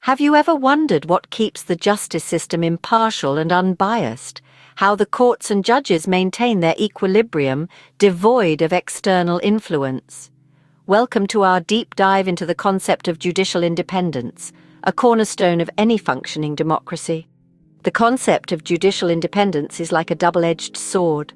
Have you ever wondered what keeps the justice system impartial and unbiased? How the courts and judges maintain their equilibrium, devoid of external influence? Welcome to our deep dive into the concept of judicial independence, a cornerstone of any functioning democracy. The concept of judicial independence is like a double-edged sword.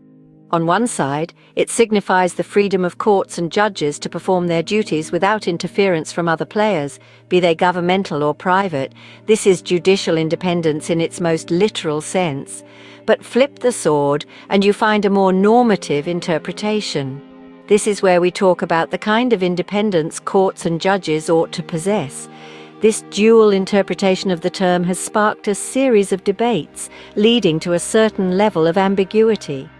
On one side, it signifies the freedom of courts and judges to perform their duties without interference from other players, be they governmental or private. This is judicial independence in its most literal sense. But flip the sword, and you find a more normative interpretation. This is where we talk about the kind of independence courts and judges ought to possess. This dual interpretation of the term has sparked a series of debates, leading to a certain level of ambiguity.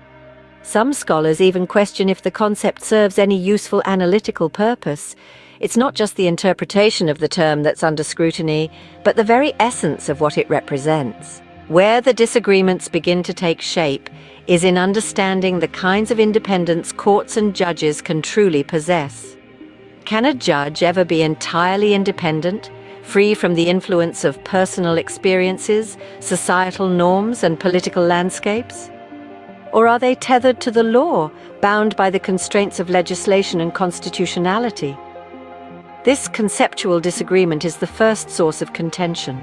Some scholars even question if the concept serves any useful analytical purpose. It's not just the interpretation of the term that's under scrutiny, but the very essence of what it represents. Where the disagreements begin to take shape is in understanding the kinds of independence courts and judges can truly possess. Can a judge ever be entirely independent, free from the influence of personal experiences, societal norms, and political landscapes? Or are they tethered to the law, bound by the constraints of legislation and constitutionality? This conceptual disagreement is the first source of contention.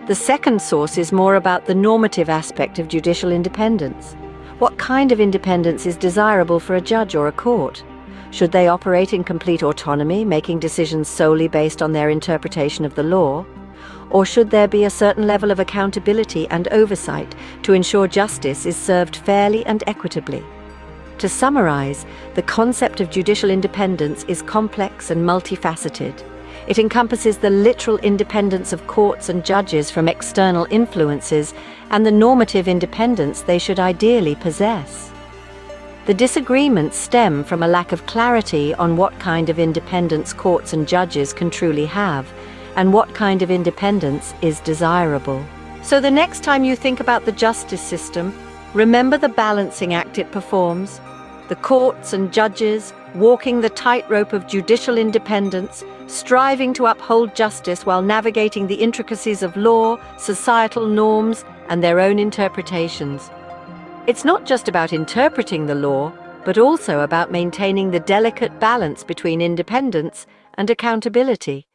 The second source is more about the normative aspect of judicial independence. What kind of independence is desirable for a judge or a court? Should they operate in complete autonomy, making decisions solely based on their interpretation of the law? Or should there be a certain level of accountability and oversight to ensure justice is served fairly and equitably? To summarize, the concept of judicial independence is complex and multifaceted. It encompasses the literal independence of courts and judges from external influences and the normative independence they should ideally possess. The disagreements stem from a lack of clarity on what kind of independence courts and judges can truly have, and what kind of independence is desirable. So the next time you think about the justice system, remember the balancing act it performs. The courts and judges walking the tightrope of judicial independence, striving to uphold justice while navigating the intricacies of law, societal norms, and their own interpretations. It's not just about interpreting the law, but also about maintaining the delicate balance between independence and accountability.